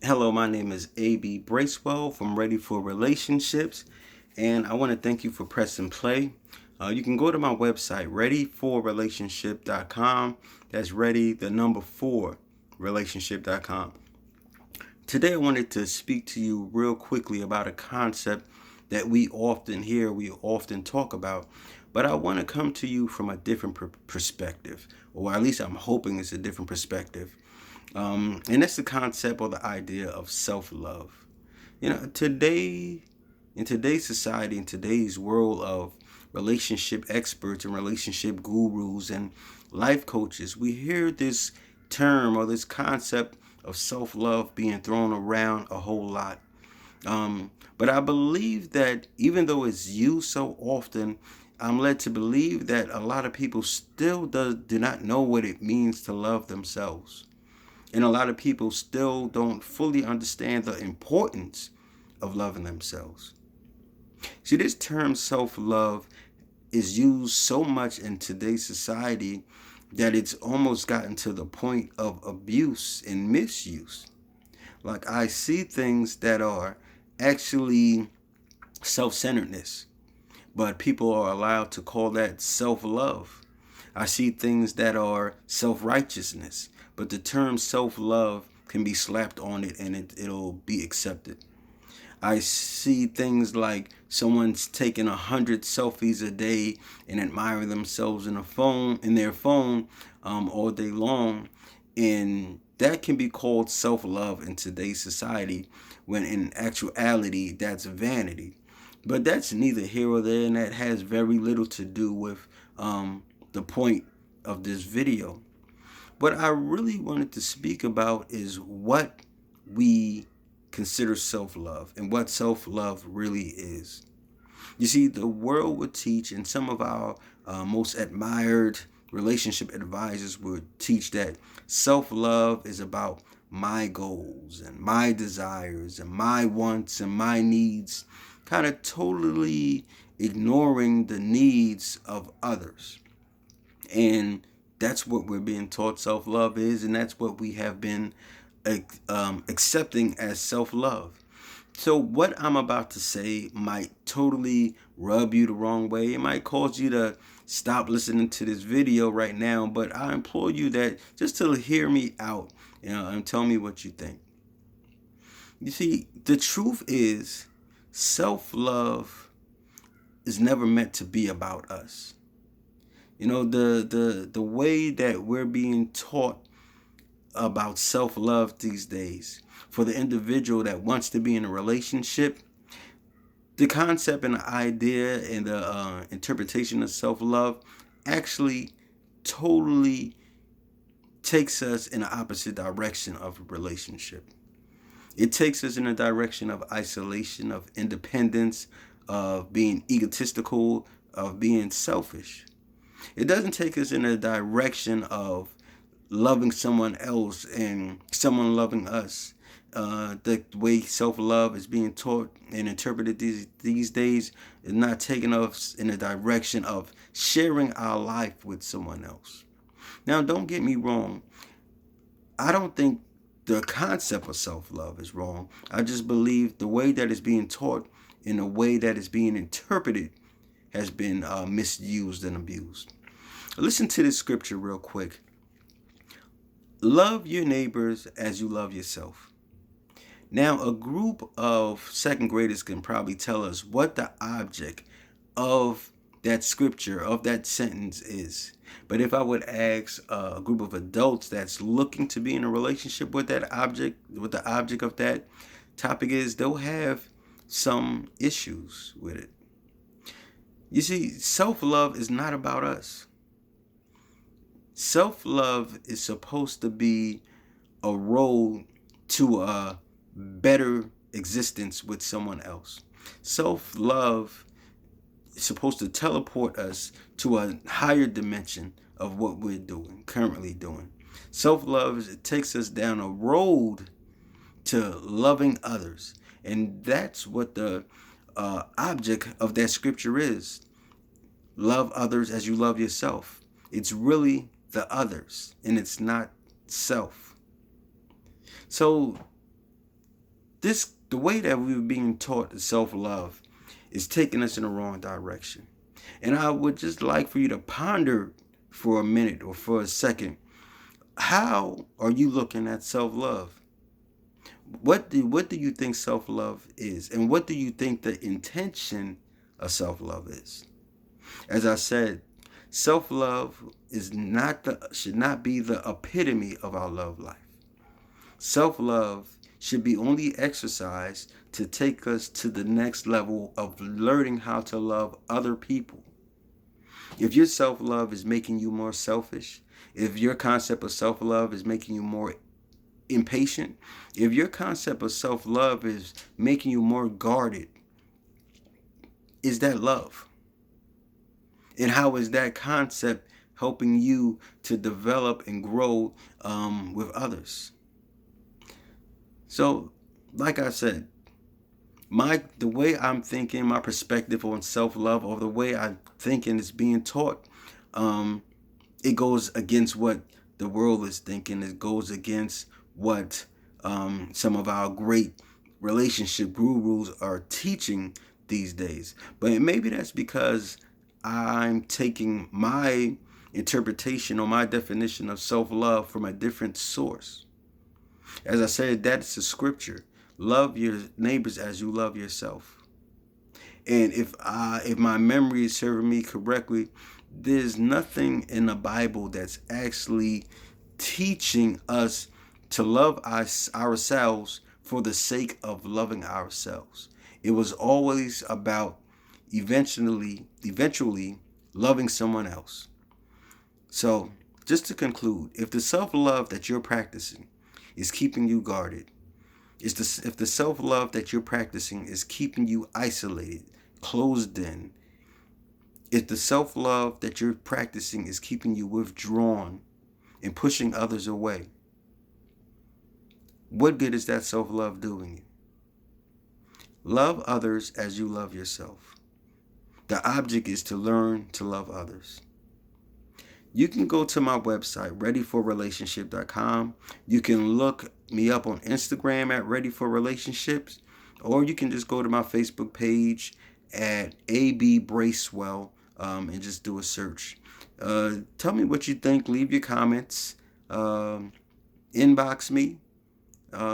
Hello, my name is A.B. Bracewell from Ready for Relationships, and I want to thank you for pressing play. You can go to my website, readyforrelationship.com. That's ready, the number 4, relationship.com. Today, I wanted to speak to you real quickly about a concept that we often hear, we often talk about, but I want to come to you from a different perspective, or at least I'm hoping it's a different perspective. And that's the concept or the idea of self-love. Today, in today's society, in today's world of relationship experts and relationship gurus and life coaches, we hear this term or this concept of self-love being thrown around a whole lot. But I believe that even though it's used so often, I'm led to believe that a lot of people still do not know what it means to love themselves. And a lot of people still don't fully understand the importance of loving themselves. See, this term self-love is used so much in today's society that it's almost gotten to the point of abuse and misuse. Like, I see things that are actually self-centeredness, but people are allowed to call that self-love. I see things that are self-righteousness, but the term self-love can be slapped on it and it'll be accepted. I see things like someone's taking 100 selfies a day and admiring themselves in their phone all day long, and that can be called self-love in today's society, when in actuality that's vanity. But that's neither here or there, and that has very little to do with the point of this video. What I really wanted to speak about is what we consider self-love and what self-love really is. You see, the world would teach, and some of our most admired relationship advisors would teach, that self-love is about my goals and my desires and my wants and my needs, kind of totally ignoring the needs of others. And that's what we're being taught self-love is, and that's what we have been accepting as self-love. So what I'm about to say might totally rub you the wrong way. It might cause you to stop listening to this video right now, but I implore you that just to hear me out, and tell me what you think. You see, the truth is, self-love is never meant to be about us. The way that we're being taught about self-love these days, for the individual that wants to be in a relationship, the concept and the idea and the interpretation of self-love actually totally takes us in the opposite direction of a relationship. It takes us in a direction of isolation, of independence, of being egotistical, of being selfish. It doesn't take us in a direction of loving someone else and someone loving us. The way self-love is being taught and interpreted these days is not taking us in a direction of sharing our life with someone else. Now, don't get me wrong. I don't think the concept of self-love is wrong. I just believe the way that it's being taught and the way that it's being interpreted has been misused and abused. Listen to this scripture real quick. Love your neighbors as you love yourself. Now, a group of second graders can probably tell us what the object of that scripture, of that sentence is. But if I would ask a group of adults that's looking to be in a relationship with that object, what the object of that topic is, they'll have some issues with it. You see, self-love is not about us. Self-love is supposed to be a road to a better existence with someone else. Self-love is supposed to teleport us to a higher dimension of what we're currently doing. Self-love, it takes us down a road to loving others. And that's what the object of that scripture is. Love others as you love yourself. It's really the others, and it's not self. So the way that we were being taught self-love is taking us in the wrong direction. And I would just like for you to ponder for a minute or for a second. How are you looking at self-love? What do you think self-love is? And what do you think the intention of self-love is? As I said, self-love should not be the epitome of our love life. Self-love should be only exercised to take us to the next level of learning how to love other people. If your self-love is making you more selfish, if your concept of self-love is making you more impatient, if your concept of self-love is making you more guarded, is that love? And how is that concept helping you to develop and grow with others? So, like I said, the way I'm thinking, my perspective on self-love, or the way I'm thinking is being taught, it goes against what the world is thinking. It goes against what some of our great relationship gurus are teaching these days. But maybe that's because I'm taking my interpretation or my definition of self-love from a different source. As I said, that's the scripture. Love your neighbors as you love yourself. And if my memory is serving me correctly, there's nothing in the Bible that's actually teaching us to love ourselves for the sake of loving ourselves. It was always about eventually loving someone else. So, just to conclude, if the self-love that you're practicing is keeping you guarded, if the self-love that you're practicing is keeping you isolated, closed in, if the self-love that you're practicing is keeping you withdrawn and pushing others away, what good is that self-love doing you? Love others as you love yourself. The object is to learn to love others. You can go to my website, readyforrelationship.com. You can look me up on Instagram at Ready for Relationships, or you can just go to my Facebook page at AB Bracewell and just do a search. Tell me what you think. Leave your comments. Inbox me.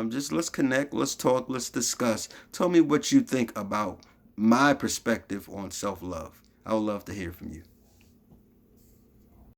Just let's connect. Let's talk. Let's discuss. Tell me what you think about my perspective on self-love. I would love to hear from you.